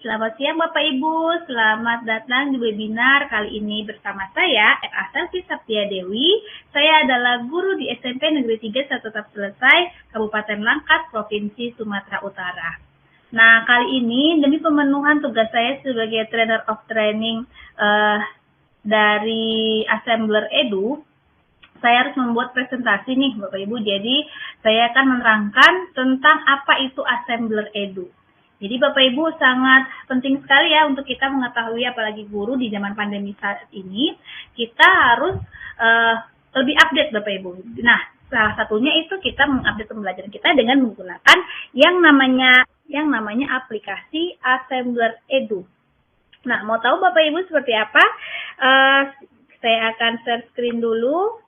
Selamat siang Bapak Ibu, selamat datang di webinar kali ini bersama saya, Eka Selvi Saptia Dewi. Saya adalah guru di SMP Negeri 3 Tetap Selesai, Kabupaten Langkat, Provinsi Sumatera Utara. Nah, kali ini demi pemenuhan tugas saya sebagai trainer of training dari Assembler Edu, saya harus membuat presentasi nih Bapak Ibu. Jadi, saya akan menerangkan tentang apa itu Assembler Edu. Jadi Bapak Ibu sangat penting sekali ya untuk kita mengetahui, apalagi guru di zaman pandemi saat ini, kita harus lebih update Bapak Ibu. Nah, salah satunya itu kita mengupdate pembelajaran kita dengan menggunakan yang namanya aplikasi Assembler Edu. Nah, mau tahu Bapak Ibu seperti apa? Saya akan share screen dulu.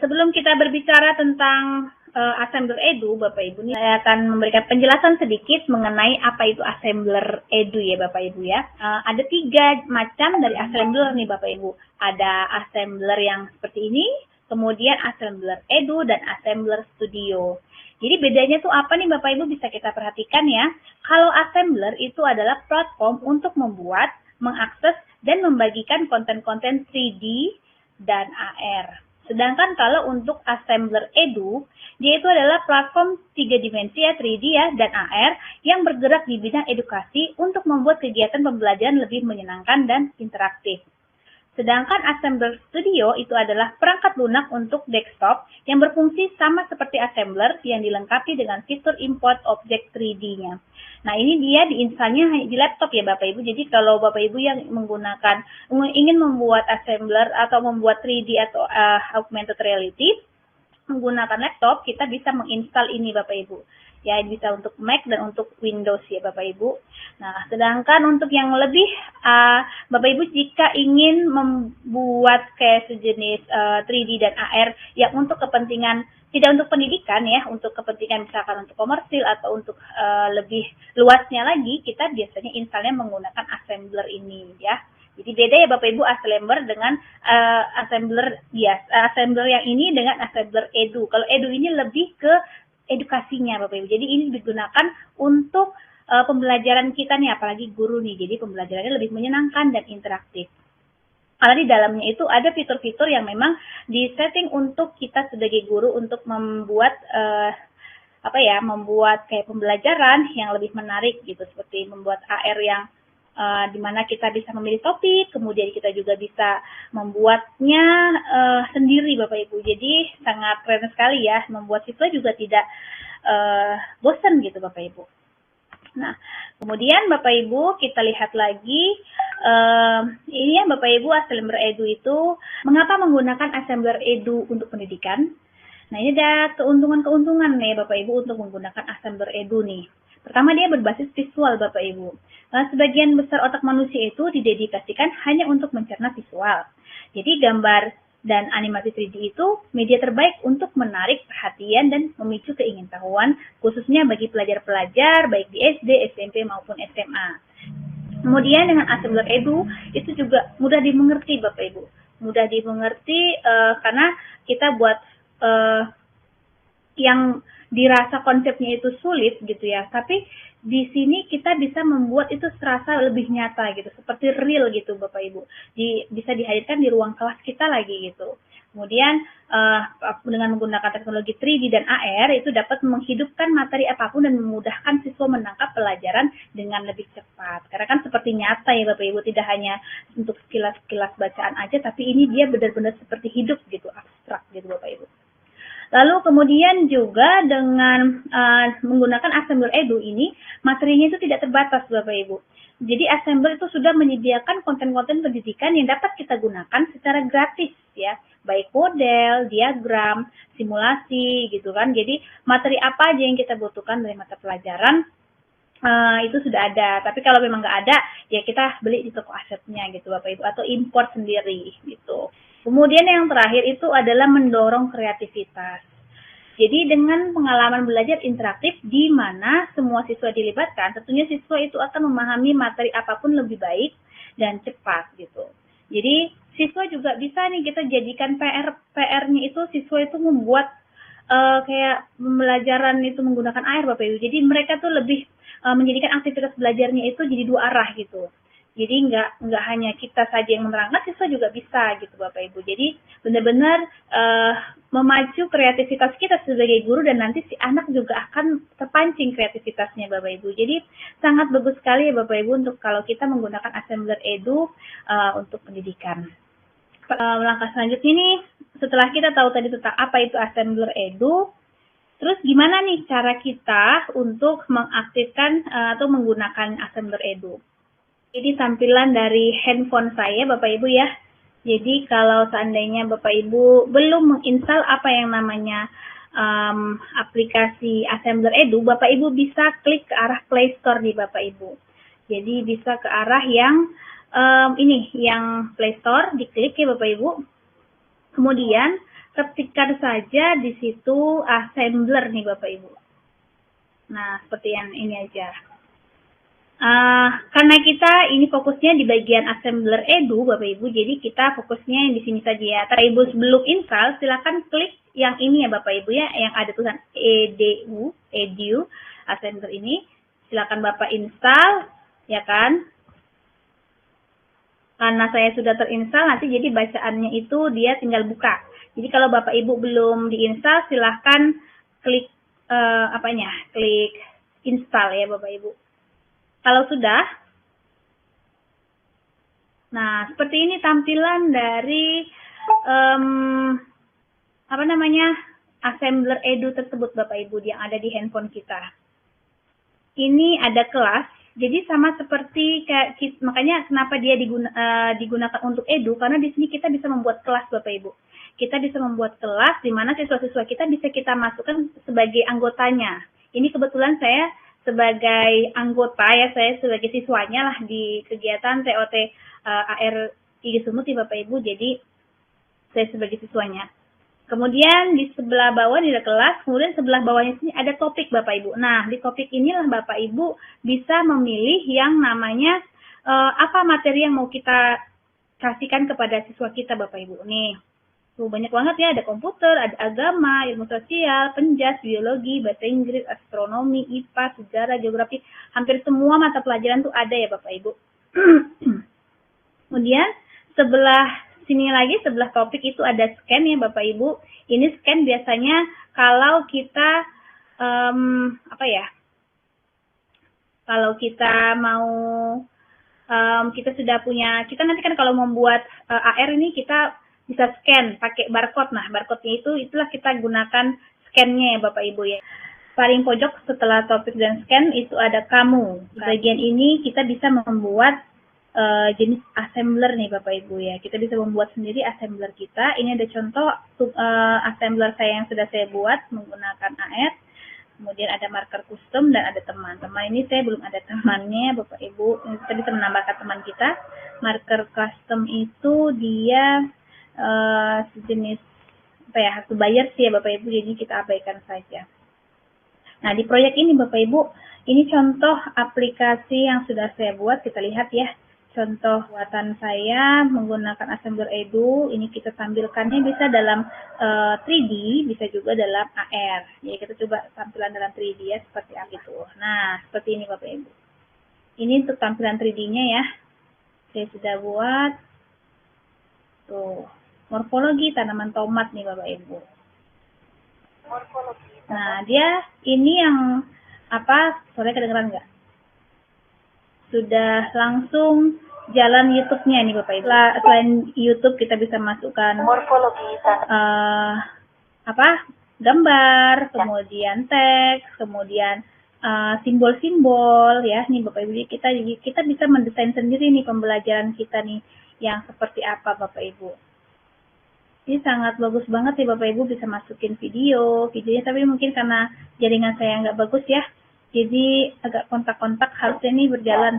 Sebelum kita berbicara tentang Assembler Edu, Bapak Ibu, saya akan memberikan penjelasan sedikit mengenai apa itu Assembler Edu ya Bapak Ibu ya. Ada 3 macam dari Assembler nih Bapak Ibu. Ada Assembler yang seperti ini, kemudian Assembler Edu dan Assembler Studio. Jadi bedanya tuh apa nih Bapak Ibu, bisa kita perhatikan ya. Kalau Assembler itu adalah platform untuk membuat, mengakses, dan membagikan konten-konten 3D dan AR. Sedangkan kalau untuk Assembler Edu, dia itu adalah platform 3 dimensi ya, 3D ya, dan AR yang bergerak di bidang edukasi untuk membuat kegiatan pembelajaran lebih menyenangkan dan interaktif. Sedangkan Assembler Studio itu adalah perangkat lunak untuk desktop yang berfungsi sama seperti Assembler yang dilengkapi dengan fitur import objek 3D-nya. Nah, ini dia diinstalnya di laptop ya Bapak Ibu. Jadi kalau Bapak Ibu yang ingin membuat Assembler atau membuat 3D atau augmented reality menggunakan laptop, kita bisa menginstal ini Bapak Ibu. Ya, bisa untuk Mac dan untuk Windows ya Bapak Ibu. Nah, sedangkan untuk yang lebih Bapak Ibu jika ingin membuat kayak sejenis 3D dan AR yang untuk kepentingan, tidak untuk pendidikan ya, untuk kepentingan misalkan untuk komersil atau untuk lebih luasnya lagi, kita biasanya installnya menggunakan Assembler ini ya. Jadi beda ya Bapak Ibu Assembler dengan Assembler biasa, Assembler yang ini dengan Assembler Edu. Kalau Edu ini lebih ke edukasinya Bapak Ibu. Jadi ini digunakan untuk pembelajaran kita nih, apalagi guru nih. Jadi pembelajarannya lebih menyenangkan dan interaktif. Karena di dalamnya itu ada fitur-fitur yang memang disetting untuk kita sebagai guru untuk membuat membuat kayak pembelajaran yang lebih menarik gitu, seperti membuat AR yang dimana kita bisa memilih topik, kemudian kita juga bisa membuatnya sendiri Bapak Ibu. Jadi sangat keren sekali ya, membuat siswa juga tidak bosan gitu Bapak Ibu. Nah, kemudian Bapak Ibu kita lihat lagi, ini ya Bapak Ibu Assembler Edu itu, mengapa menggunakan Assembler Edu untuk pendidikan? Nah, ini ada keuntungan-keuntungan nih Bapak Ibu untuk menggunakan Assembler Edu nih. Pertama, dia berbasis visual Bapak Ibu. Sebagian besar otak manusia itu didedikasikan hanya untuk mencerna visual. Jadi gambar dan animasi 3D itu media terbaik untuk menarik perhatian dan memicu keingintahuan, khususnya bagi pelajar-pelajar baik di SD, SMP maupun SMA. Kemudian dengan Assembler Edu itu juga mudah dimengerti Bapak Ibu. Mudah dimengerti karena kita buat yang dirasa konsepnya itu sulit gitu ya, tapi di sini kita bisa membuat itu terasa lebih nyata gitu, seperti real gitu Bapak Ibu. Bisa dihadirkan di ruang kelas kita lagi gitu. Kemudian dengan menggunakan teknologi 3D dan AR itu dapat menghidupkan materi apapun dan memudahkan siswa menangkap pelajaran dengan lebih cepat. Karena kan seperti nyata ya Bapak Ibu, tidak hanya untuk sekilas-sekilas bacaan aja, tapi ini dia benar-benar seperti hidup gitu, abstrak gitu Bapak Ibu. Lalu kemudian juga dengan menggunakan Assembler Edu ini, materinya itu tidak terbatas Bapak Ibu. Jadi Assembler itu sudah menyediakan konten-konten pendidikan yang dapat kita gunakan secara gratis ya, baik model, diagram, simulasi gitu kan. Jadi materi apa aja yang kita butuhkan dari mata pelajaran itu sudah ada. Tapi kalau memang nggak ada, ya kita beli di toko asetnya gitu Bapak Ibu, atau import sendiri gitu. Kemudian yang terakhir itu adalah mendorong kreativitas. Jadi dengan pengalaman belajar interaktif di mana semua siswa dilibatkan, tentunya siswa itu akan memahami materi apapun lebih baik dan cepat gitu. Jadi siswa juga bisa nih kita jadikan PR-nya itu, siswa itu membuat kayak pembelajaran itu menggunakan air Bapak Ibu. Jadi mereka tuh lebih menjadikan aktivitas belajarnya itu jadi dua arah gitu. Jadi nggak hanya kita saja yang menerangkan, siswa juga bisa gitu Bapak Ibu. Jadi benar-benar memacu kreativitas kita sebagai guru dan nanti si anak juga akan terpancing kreativitasnya Bapak Ibu. Jadi sangat bagus sekali ya Bapak Ibu untuk kalau kita menggunakan Assembler Edu untuk pendidikan. Langkah selanjutnya nih, setelah kita tahu tadi tentang apa itu Assembler Edu, terus gimana nih cara kita untuk mengaktifkan atau menggunakan Assembler Edu? Ini tampilan dari handphone saya Bapak Ibu ya. Jadi kalau seandainya Bapak Ibu belum menginstal apa yang namanya aplikasi Assembler Edu, Bapak Ibu bisa klik ke arah Play Store nih Bapak Ibu. Jadi bisa ke arah yang ini, yang Play Store, diklik ya Bapak Ibu. Kemudian ketikkan saja di situ Assembler nih Bapak Ibu. Nah, seperti yang ini aja. Karena kita ini fokusnya di bagian Assembler Edu Bapak Ibu, jadi kita fokusnya yang di sini saja ya. Bapak Ibu sebelum install silakan klik yang ini ya Bapak Ibu ya, yang ada tulisan Edu Assembler ini. Silakan Bapak install ya kan. Karena saya sudah terinstall, nanti jadi bacaannya itu dia tinggal buka. Jadi kalau Bapak Ibu belum diinstal silahkan klik klik install ya Bapak Ibu. Kalau sudah, nah seperti ini tampilan dari Assembler Edu tersebut Bapak Ibu yang ada di handphone kita. Ini ada kelas, jadi sama seperti kayak makanya kenapa dia digunakan untuk Edu, karena di sini kita bisa membuat kelas Bapak Ibu. Kita bisa membuat kelas di mana siswa-siswa kita bisa kita masukkan sebagai anggotanya. Ini kebetulan saya sebagai anggota ya, saya sebagai siswanya lah di kegiatan TOT AR IG Sumut ya Bapak Ibu, jadi saya sebagai siswanya. Kemudian di sebelah bawah di kelas, kemudian sebelah bawahnya sini ada topik Bapak Ibu. Nah, di topik inilah Bapak Ibu bisa memilih yang namanya apa materi yang mau kita kasihkan kepada siswa kita Bapak Ibu. Nih, tuh banyak banget ya, ada komputer, ada agama, ilmu sosial, penjas, biologi, bahasa Inggris, astronomi, IPA, sejarah, geografi, hampir semua mata pelajaran tuh ada ya Bapak Ibu. Kemudian sebelah sini lagi, sebelah topik itu ada scan ya Bapak Ibu. Ini scan biasanya kalau kita kalau kita mau kita sudah punya, kita nanti kan kalau membuat AR ini kita bisa scan pakai barcode. Nah, barcode-nya itulah kita gunakan scan-nya ya Bapak Ibu ya. Paling pojok setelah topik dan scan itu ada kamu. Di bagian ini kita bisa membuat jenis assembler nih Bapak Ibu ya. Kita bisa membuat sendiri assembler kita. Ini ada contoh assembler saya yang sudah saya buat menggunakan AR. Kemudian ada marker custom dan ada teman. Teman ini saya belum ada temannya Bapak Ibu. Kita bisa menambahkan teman kita. Marker custom itu dia sejenis harus bayar sih ya Bapak Ibu, jadi kita abaikan saja. Nah, di proyek ini Bapak Ibu, ini contoh aplikasi yang sudah saya buat, kita lihat ya. Contoh buatan saya menggunakan Assembler Edu, ini kita tampilkannya bisa dalam 3D, bisa juga dalam AR. Jadi kita coba tampilan dalam 3D ya, seperti apa itu. Nah, seperti ini Bapak Ibu. Ini untuk tampilan 3D-nya ya. Saya sudah buat. Tuh. Morfologi tanaman tomat nih Bapak Ibu. Nah, dia ini yang sore kedengeran nggak? Sudah langsung jalan YouTube-nya nih Bapak Ibu. Selain YouTube kita bisa masukkan gambar, kemudian teks, kemudian simbol-simbol ya. Nih Bapak Ibu, kita bisa mendesain sendiri nih pembelajaran kita nih yang seperti apa Bapak Ibu. Ini sangat bagus banget ya Bapak Ibu, bisa masukin videonya, tapi mungkin karena jaringan saya nggak bagus ya, jadi agak kontak-kontak, harusnya ini berjalan.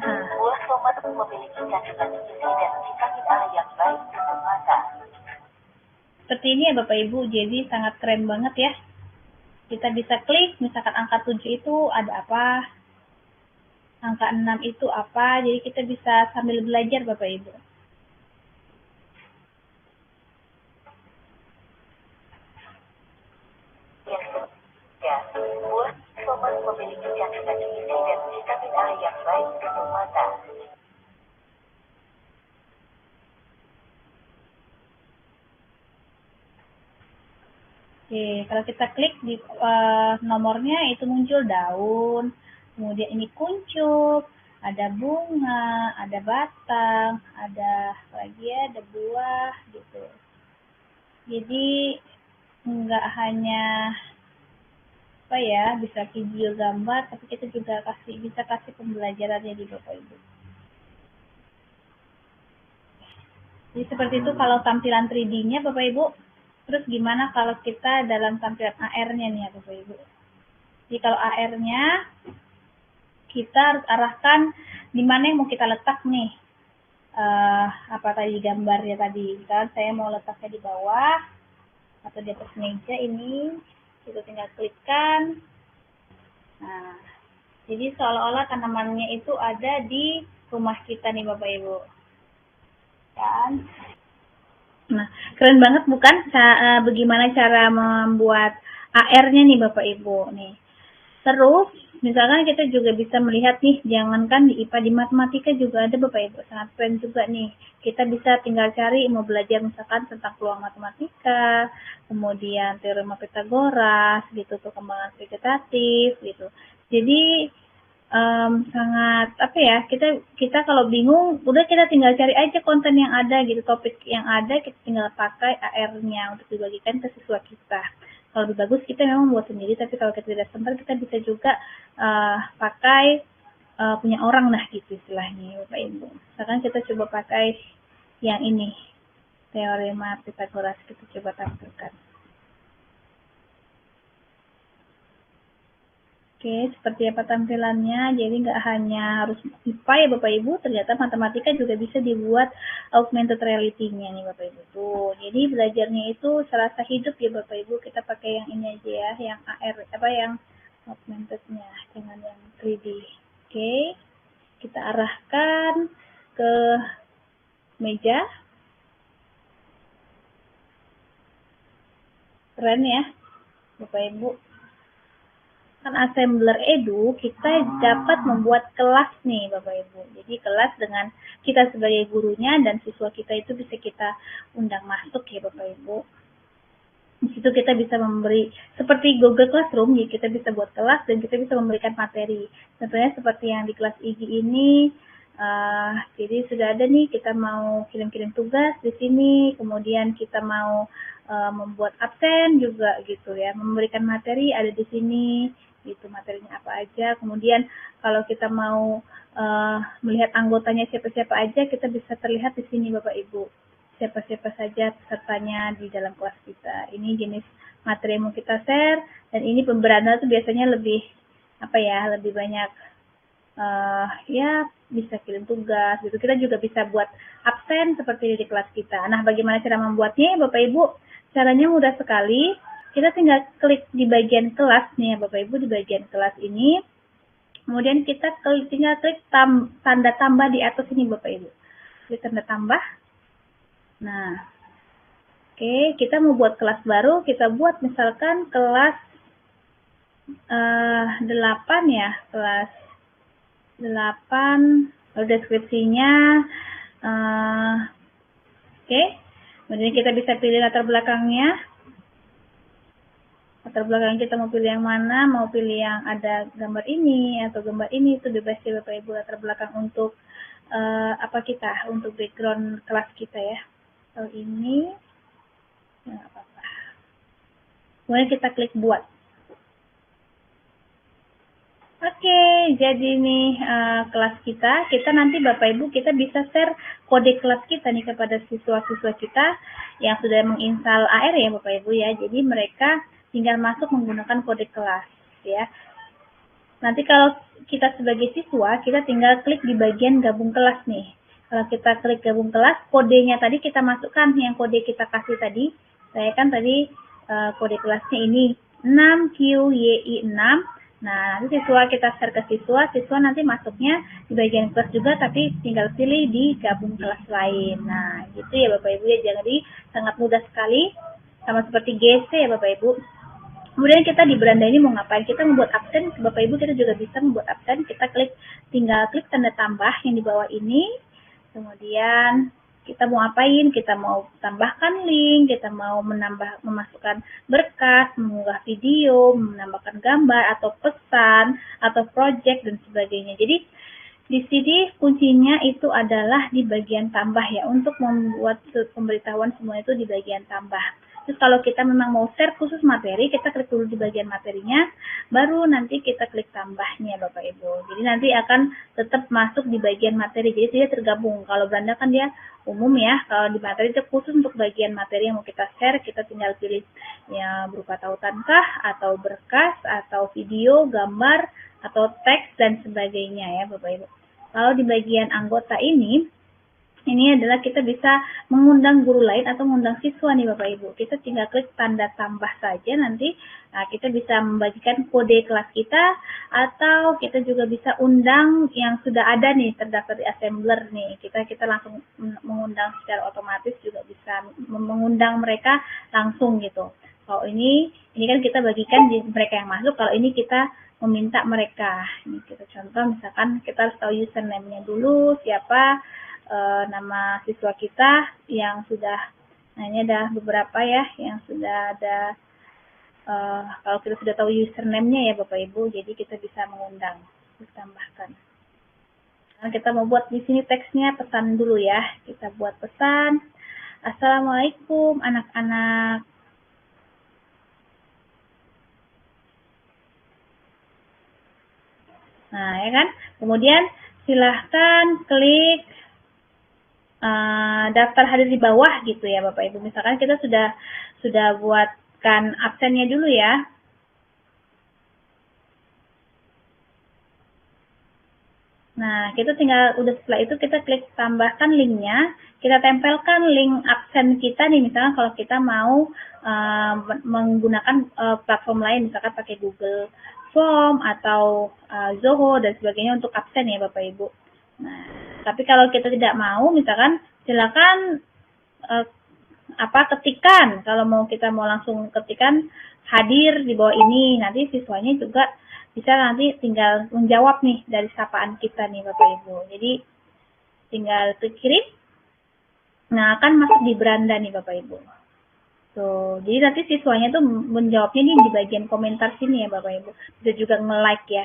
Seperti ini ya Bapak Ibu, jadi sangat keren banget ya. Kita bisa klik, misalkan angka 7 itu ada apa, angka 6 itu apa, jadi kita bisa sambil belajar Bapak Ibu. rumah memiliki kandungan gizi dan vitamin A yang baik untuk mata. Oke, kalau kita klik di nomornya itu muncul daun, kemudian ini kuncup, ada bunga, ada batang, ada lagi ya, ada buah gitu. Jadi nggak hanya apa ya bisa video gambar, tapi kita juga bisa kasih pembelajarannya di Bapak Ibu. Jadi seperti itu kalau tampilan 3D-nya Bapak Ibu. Terus gimana kalau kita dalam tampilan AR-nya nih ya Bapak Ibu. Jadi kalau AR-nya kita harus arahkan di mana yang mau kita letak nih. Apa tadi gambarnya tadi. Misalkan saya mau letaknya di bawah atau di atas meja ini. Kita tinggal klikkan. Nah, jadi seolah-olah tanamannya itu ada di rumah kita nih Bapak Ibu. Kan? Nah, keren banget bukan? Bagaimana cara membuat AR-nya nih Bapak Ibu nih. Terus, misalkan kita juga bisa melihat nih, jangankan di IPA, di matematika juga ada Bapak Ibu, sangat keren juga nih. Kita bisa tinggal cari, mau belajar misalkan tentang peluang matematika, kemudian teorema Pythagoras, gitu, perkembangan vegetatif, gitu. Jadi, sangat apa ya, kita kalau bingung udah kita tinggal cari aja konten yang ada gitu, topik yang ada kita tinggal pakai AR-nya untuk dibagikan ke siswa kita. Kalau lebih bagus kita memang buat sendiri, tapi kalau kita tidak sempat kita bisa juga pakai punya orang lah gitu istilahnya Bapak Ibu. Misalkan kita coba pakai yang ini, teorema Pythagoras, kita coba tampilkan. Oke, seperti apa tampilannya? Jadi nggak hanya harus IPA ya Bapak Ibu, ternyata matematika juga bisa dibuat augmented reality-nya nih Bapak Ibu. Tuh, jadi belajarnya itu serasa hidup ya Bapak Ibu. Kita pakai yang ini aja ya, yang AR, yang augmented-nya, jangan yang 3D. Oke, kita arahkan ke meja. Keren ya Bapak Ibu. Kan Assembler Edu kita dapat membuat kelas nih Bapak Ibu. Jadi kelas dengan kita sebagai gurunya dan siswa kita itu bisa kita undang masuk ya Bapak Ibu. Di situ kita bisa memberi seperti Google Classroom, ya kita bisa buat kelas dan kita bisa memberikan materi. Contohnya seperti yang di kelas IGI ini. Jadi sudah ada nih kita mau kirim-kirim tugas di sini, kemudian kita mau membuat absen juga gitu ya, memberikan materi ada di sini gitu, materinya apa aja. Kemudian kalau kita mau melihat anggotanya siapa-siapa aja, kita bisa terlihat di sini Bapak Ibu, siapa-siapa saja pesertanya di dalam kelas kita. Ini jenis materi yang mau kita share, dan ini pemberanda tuh biasanya lebih apa ya, lebih banyak ya bisa kirim tugas gitu. Kita juga bisa buat absen seperti di kelas kita. Nah, bagaimana cara membuatnya Bapak Ibu? Caranya mudah sekali. Kita tinggal klik di bagian kelas nih ya Bapak Ibu, di bagian kelas ini. Kemudian kita tinggal klik tanda tambah di atas ini Bapak Ibu. Klik tanda tambah. Nah, oke, kita mau buat kelas baru, kita buat misalkan kelas 8 ya, kelas 8, lalu deskripsinya, oke. Kemudian kita bisa pilih latar belakangnya. Latar belakang kita mau pilih yang mana, mau pilih yang ada gambar ini atau gambar ini, itu bebas ya Bapak Ibu. Latar belakang untuk untuk background kelas kita ya. Kalau ini, ya nggak apa-apa. Kemudian kita klik buat. Oke, jadi nih kelas kita nanti Bapak Ibu kita bisa share kode kelas kita nih kepada siswa-siswa kita yang sudah menginstal AR ya Bapak Ibu ya. Jadi mereka tinggal masuk menggunakan kode kelas ya. Nanti kalau kita sebagai siswa, kita tinggal klik di bagian gabung kelas nih. Kalau kita klik gabung kelas, kodenya tadi kita masukkan yang kode kita kasih tadi. Saya kan tadi kode kelasnya ini 6QYI6. Nah, nanti siswa kita share ke siswa nanti masuknya di bagian kelas juga, tapi tinggal pilih di gabung kelas lain. Nah, gitu ya Bapak Ibu ya, jadi sangat mudah sekali, sama seperti GC ya Bapak Ibu. Kemudian kita di beranda ini mau ngapain? Kita membuat absen, Bapak Ibu kita juga bisa membuat absen. Kita tinggal klik tanda tambah yang di bawah ini. Kemudian kita mau apain? Kita mau tambahkan link, kita mau memasukkan berkas, mengunggah video, menambahkan gambar atau pesan atau project dan sebagainya. Jadi di sini kuncinya itu adalah di bagian tambah ya, untuk membuat pemberitahuan semua itu di bagian tambah. Terus kalau kita memang mau share khusus materi, kita klik dulu di bagian materinya, baru nanti kita klik tambahnya Bapak Ibu. Jadi nanti akan tetap masuk di bagian materi, jadi tidak tergabung. Kalau beranda kan dia umum ya, kalau di materi itu khusus untuk bagian materi yang mau kita share, kita tinggal pilih ya berupa tautankah, atau berkas, atau video, gambar, atau teks, dan sebagainya ya Bapak Ibu. Kalau di bagian anggota ini adalah kita bisa mengundang guru lain atau mengundang siswa nih Bapak Ibu. Kita tinggal klik tanda tambah saja nanti. Nah, kita bisa membagikan kode kelas kita, atau kita juga bisa undang yang sudah ada nih terdaftar di assembler nih. Kita langsung mengundang secara otomatis, juga bisa mengundang mereka langsung gitu. Kalau ini kan kita bagikan di mereka yang masuk, kalau ini kita meminta mereka. Ini kita contoh, misalkan kita harus tahu username-nya dulu, siapa nama siswa kita yang sudah, nah ini ada beberapa ya yang sudah ada. Kalau kita sudah tahu username-nya ya Bapak Ibu, jadi kita bisa mengundang, ditambahkan. Nah, kita mau buat di sini teksnya pesan dulu ya. Kita buat pesan, Assalamualaikum anak-anak. Nah ya kan, kemudian silahkan klik daftar hadir di bawah gitu ya Bapak Ibu. Misalkan kita sudah buatkan absennya dulu ya. Nah, kita tinggal setelah itu kita klik tambahkan linknya, kita tempelkan link absen kita nih, misalkan kalau kita mau menggunakan platform lain, misalkan pakai Google Form atau Zoho dan sebagainya untuk absen ya Bapak Ibu. Nah, tapi kalau kita tidak mau, misalkan silakan ketikan. Kalau kita mau langsung ketikan hadir di bawah ini, nanti siswanya juga bisa nanti tinggal menjawab nih dari sapaan kita nih Bapak Ibu. Jadi tinggal klik kirim. Nah, akan masuk di beranda nih Bapak Ibu. Tuh, jadi nanti siswanya tuh menjawabnya nih di bagian komentar sini ya Bapak Ibu. Bisa juga nge-like ya.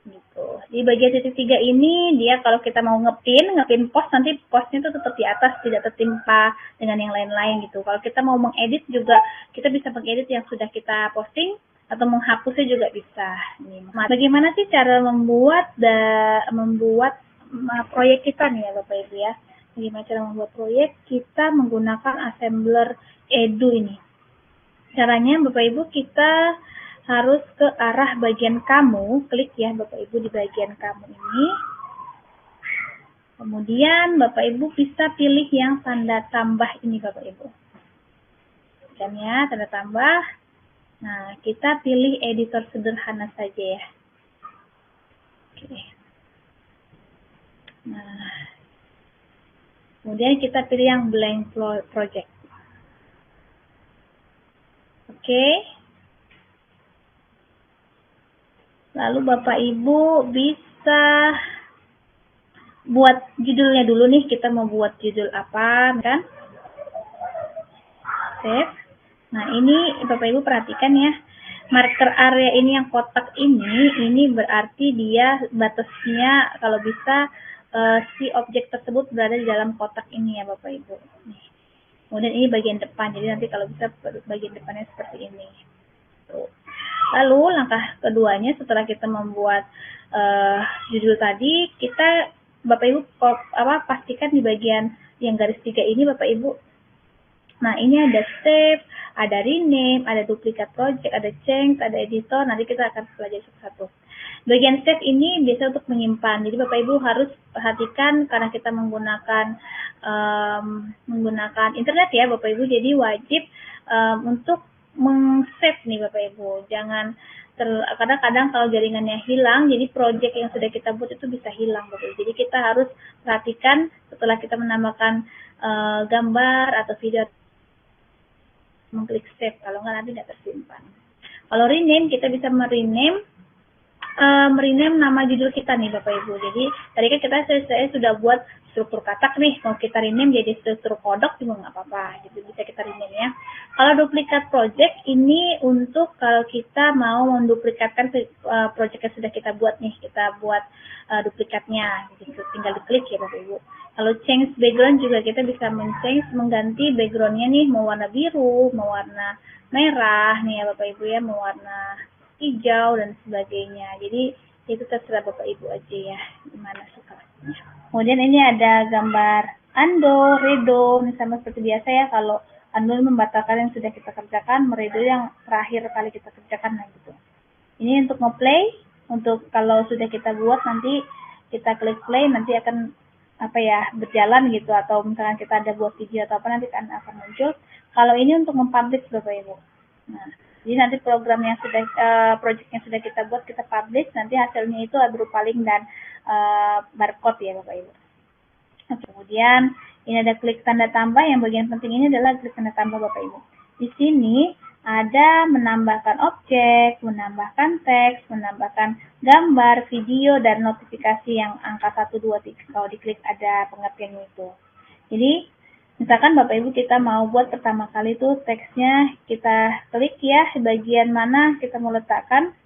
Gitu. Di bagian titik 3 ini dia kalau kita mau ngepin post, nanti postnya tuh tetap di atas, tidak tertimpa dengan yang lain-lain gitu. Kalau kita mau mengedit juga, kita bisa mengedit yang sudah kita posting atau menghapusnya juga bisa. Nah, bagaimana sih cara membuat proyek kita nih ya Bapak Ibu ya? Bagaimana cara membuat proyek kita menggunakan assembler Edu ini? Caranya Bapak Ibu, kita harus ke arah bagian kamu, klik ya Bapak Ibu di bagian kamu ini. Kemudian Bapak Ibu bisa pilih yang tanda tambah ini Bapak Ibu. Kan ya, tanda tambah. Nah, kita pilih editor sederhana saja ya. Oke. Nah, kemudian kita pilih yang blank project. Oke. Lalu Bapak Ibu bisa buat judulnya dulu nih, kita mau buat judul apa kan? Save. Nah, ini Bapak Ibu perhatikan ya. Marker area ini yang kotak ini berarti dia batasnya kalau bisa si objek tersebut berada di dalam kotak ini ya Bapak Ibu. Nih. Kemudian ini bagian depan, jadi nanti kalau bisa bagian depannya seperti ini. Tuh. Lalu langkah keduanya setelah kita membuat judul tadi, kita Bapak Ibu pastikan di bagian yang garis 3 ini Bapak Ibu. Nah, ini ada save, ada rename, ada duplicate project, ada change, ada editor. Nanti kita akan pelajari satu-satu. Bagian save ini biasa untuk menyimpan. Jadi Bapak Ibu harus perhatikan karena kita menggunakan internet ya Bapak Ibu. Jadi wajib untuk meng-save nih Bapak Ibu. Jangan kadang-kadang kalau jaringannya hilang, jadi project yang sudah kita buat itu bisa hilang Bapak Ibu. Jadi kita harus perhatikan setelah kita menambahkan gambar atau video, mengklik save, kalau nggak nanti tidak tersimpan. Kalau rename, kita bisa merename nama judul kita nih Bapak Ibu. Jadi tadi kan saya sudah buat struktur katak nih, mau kita rename jadi struktur kodok juga nggak apa-apa, gitu bisa kita rename ya. Kalau duplikat project ini untuk kalau kita mau menduplikatkan project yang sudah kita buat nih, kita buat duplikatnya, gitu. Tinggal diklik ya Bapak Ibu. Kalau change background juga kita bisa mengganti backgroundnya nih, mau warna biru, mau warna merah nih ya Bapak Ibu ya, mau warna hijau dan sebagainya. Jadi itu terserah Bapak Ibu aja ya, gimana suka. Kemudian ini ada gambar undo, redo, ini sama seperti biasa ya. Kalau undo membatalkan yang sudah kita kerjakan, meredo yang terakhir kali kita kerjakan, nah gitu. Ini untuk nge-play, untuk kalau sudah kita buat nanti kita klik play, nanti akan berjalan gitu, atau misalkan kita ada buat video atau apa nanti akan muncul. Kalau ini untuk mempublish Bapak Ibu. Nah, jadi nanti program yang sudah project yang sudah kita buat kita publish, nanti hasilnya itu berupa link dan barcode ya Bapak Ibu. Kemudian ini ada klik tanda tambah, yang bagian penting ini adalah klik tanda tambah Bapak Ibu. Di sini ada menambahkan objek, menambahkan teks, menambahkan gambar, video, dan notifikasi yang angka 1, 2, 3. Kalau diklik ada pengertiannya itu. Jadi misalkan Bapak Ibu kita mau buat pertama kali tuh teksnya, kita klik ya bagian mana kita mau letakkan,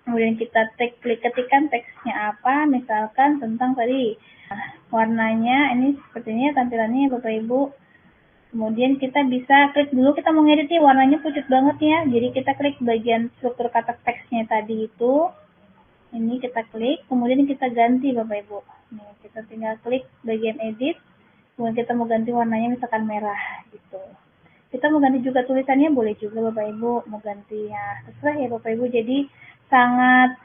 kemudian kita ketikan teksnya apa, misalkan tentang tadi warnanya ini seperti ini tampilannya Bapak Ibu. Kemudian kita bisa klik dulu, kita mau ngedit nih warnanya pucat banget ya, jadi kita klik bagian struktur katak teksnya tadi itu, ini kita klik, kemudian kita ganti Bapak Ibu. Nih, kita tinggal klik bagian edit. Kemudian kita mau ganti warnanya misalkan merah gitu. Kita mau ganti juga tulisannya boleh juga Bapak Ibu, mau ganti ya terserah ya Bapak Ibu. Jadi sangat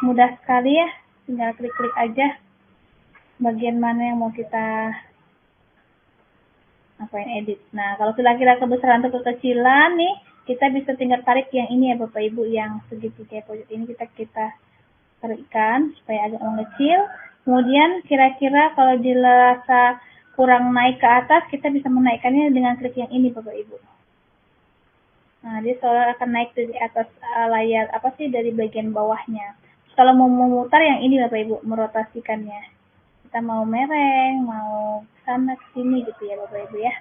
mudah sekali ya, tinggal klik-klik aja bagian mana yang mau kita edit. Nah, kalau kira-kira kebesaran atau kekecilan nih, kita bisa tinggal tarik yang ini ya Bapak Ibu, yang segitiga pojok ini kita tarikkan supaya agak mengecil. Kemudian kira-kira kalau dirasa kurang naik ke atas, kita bisa menaikkannya dengan klik yang ini Bapak Ibu. Nah, dia selalu akan naik dari atas layar dari bagian bawahnya. Kalau mau memutar yang ini Bapak Ibu, merotasikannya. Kita mau mereng, mau sana sini gitu ya Bapak Ibu ya.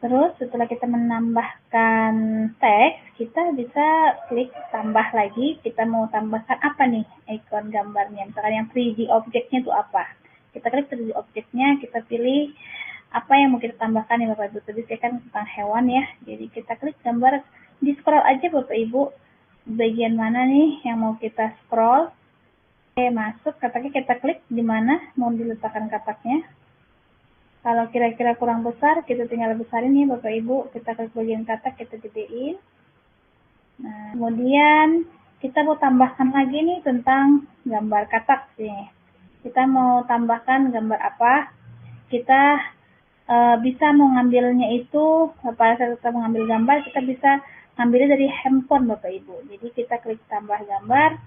Terus setelah kita menambahkan teks, kita bisa klik tambah lagi. Kita mau tambahkan apa nih ikon gambarnya, misalkan yang 3D objeknya itu apa. Kita klik 3D objeknya, kita pilih apa yang mau kita tambahkan ya Bapak Ibu. Tadi saya kan tentang hewan ya, jadi kita klik gambar, di scroll aja Bapak Ibu bagian mana nih yang mau kita scroll. Oke, masuk kataknya, kita klik di mana mau diletakkan kataknya. Kalau kira-kira kurang besar, kita tinggal besarin nih Bapak Ibu. Kita klik bagian katak, kita gedein. Nah, kemudian kita mau tambahkan lagi nih tentang gambar katak sih. Kita mau tambahkan gambar apa? Kita bisa mau ngambilnya itu, pada saat kita mengambil gambar, kita bisa ngambilnya dari handphone Bapak Ibu. Jadi kita klik tambah gambar,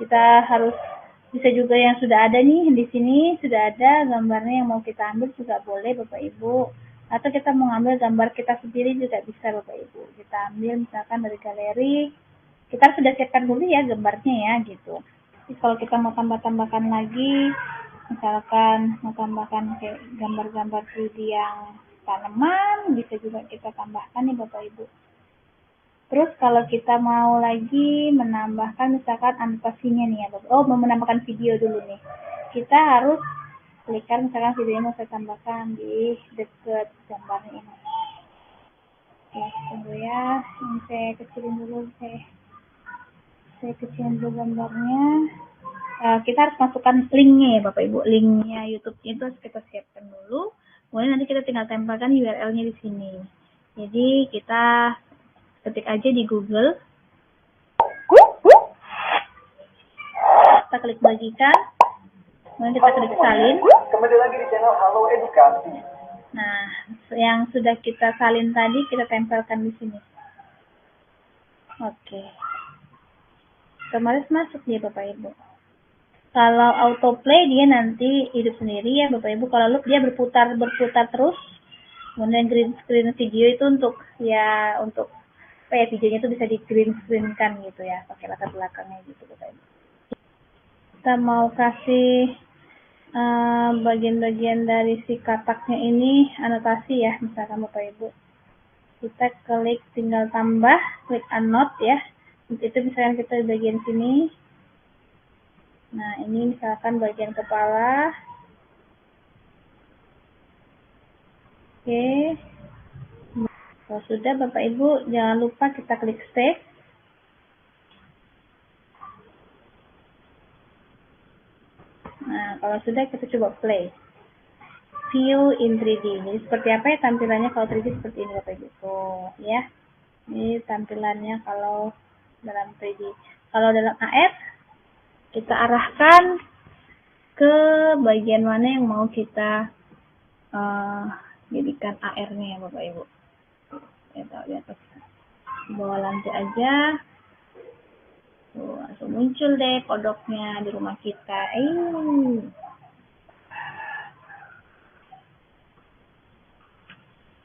kita harus bisa juga yang sudah ada nih, di sini sudah ada gambarnya yang mau kita ambil juga boleh Bapak Ibu. Atau kita mau ngambil gambar kita sendiri juga bisa Bapak Ibu. Kita ambil misalkan dari galeri, kita sudah siapkan dulu ya gambarnya ya gitu. Jadi kalau kita mau tambahkan lagi, misalkan mau tambahkan kayak gambar-gambar 3D yang tanaman, bisa juga kita tambahkan nih Bapak Ibu. Terus kalau kita mau lagi menambahkan misalkan animasinya nih ya Bapak. Oh, mau menambahkan video dulu nih. Kita harus klikkan misalkan videonya mau saya tambahkan di dekat gambarnya ini. Oke, tunggu ya. Ini saya kecilin dulu. Saya kecilin dulu gambarnya. Kita harus masukkan linknya ya Bapak Ibu. Linknya YouTube-nya itu harus kita siapkan dulu. Kemudian nanti kita tinggal tempelkan URL-nya di sini. Jadi kita ketik aja di Google, kita klik bagikan, kemudian kita klik salin. Kembali lagi di channel Halo Edukasi. Nah, yang sudah kita salin tadi kita tempelkan di sini. Oke, otomatis masuk dia Bapak Ibu. Kalau autoplay dia nanti hidup sendiri ya Bapak Ibu. Kalau loop dia berputar terus. Kemudian green screen video itu untuk supaya videonya itu bisa di green screen kan gitu ya, pakai latar belakangnya gitu Bapak Ibu. Kita mau kasih bagian-bagian dari si kataknya ini anotasi ya, misalkan Bapak Ibu. Kita klik tinggal tambah, klik annotate ya. Itu misalkan kita di bagian sini. Nah, ini misalkan bagian kepala. Oke. Kalau sudah Bapak Ibu, jangan lupa kita klik save. Nah, kalau sudah kita coba play. View in 3D. Jadi seperti apa ya tampilannya kalau 3D seperti ini Bapak Ibu. Tuh, ya. Ini tampilannya kalau dalam 3D. Kalau dalam AR, kita arahkan ke bagian mana yang mau kita jadikan AR-nya ya Bapak Ibu. Ya, tahu di atas. Bawah lantai aja. Tuh, langsung muncul deh kodoknya di rumah kita.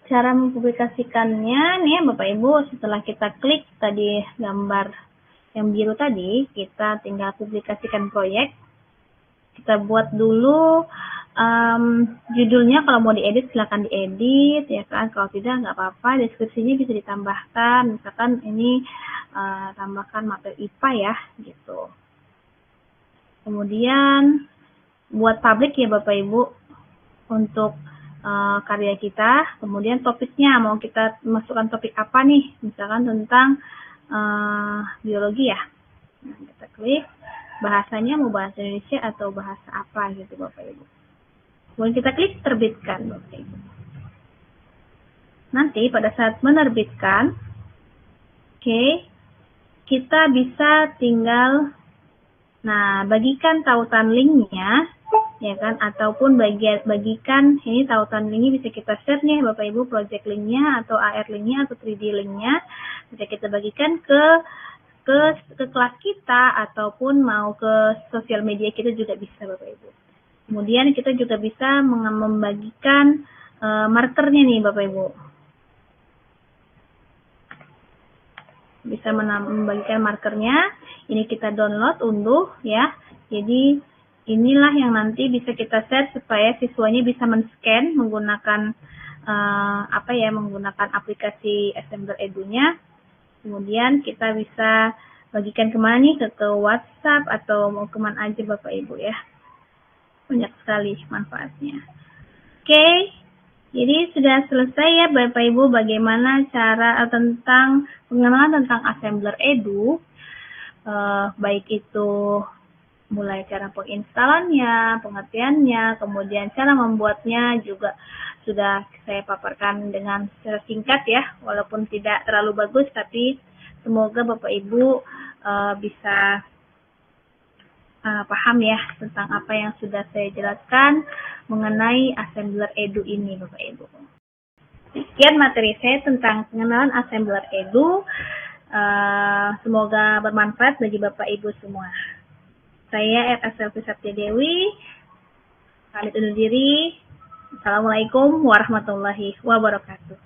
Cara mempublikasikannya nih Bapak Ibu, setelah kita klik tadi gambar yang biru tadi, kita tinggal publikasikan proyek. Kita buat dulu judulnya, kalau mau diedit silakan diedit ya kan, kalau tidak nggak apa-apa, deskripsinya bisa ditambahkan, misalkan ini tambahkan materi IPA ya gitu. Kemudian buat publik ya Bapak Ibu untuk karya kita. Kemudian topiknya mau kita masukkan topik apa nih, misalkan tentang biologi ya. Nah, kita klik bahasanya mau bahasa Indonesia atau bahasa apa gitu Bapak Ibu. Kemudian kita klik terbitkan Bapak Ibu. Nanti pada saat menerbitkan, kita bisa tinggal bagikan tautan linknya ya kan, ataupun bagikan ini tautan linknya bisa kita share nih Bapak Ibu, project linknya atau AR linknya atau 3D linknya bisa kita bagikan ke kelas kita ataupun mau ke sosial media kita juga bisa Bapak Ibu. Kemudian kita juga bisa membagikan markernya nih Bapak Ibu. Bisa membagikan markernya. Ini kita download, unduh ya. Jadi inilah yang nanti bisa kita share supaya siswanya bisa men-scan menggunakan menggunakan aplikasi Assembler Edu-nya. Kemudian kita bisa bagikan kemana nih, ke WhatsApp atau mau kemana aja Bapak Ibu ya. Banyak sekali manfaatnya. Jadi sudah selesai ya Bapak Ibu bagaimana cara tentang pengenalan tentang Assembler Edu, baik itu mulai cara penginstalannya, pengertiannya, kemudian cara membuatnya juga sudah saya paparkan dengan secara singkat ya, walaupun tidak terlalu bagus, tapi semoga Bapak Ibu bisa paham ya tentang apa yang sudah saya jelaskan mengenai Assembler Edu ini Bapak Ibu. Sekian materi saya tentang pengenalan Assembler Edu. Semoga bermanfaat bagi Bapak Ibu semua. Saya Selvi Satya Dewi, pamit undur diri. Assalamualaikum warahmatullahi wabarakatuh.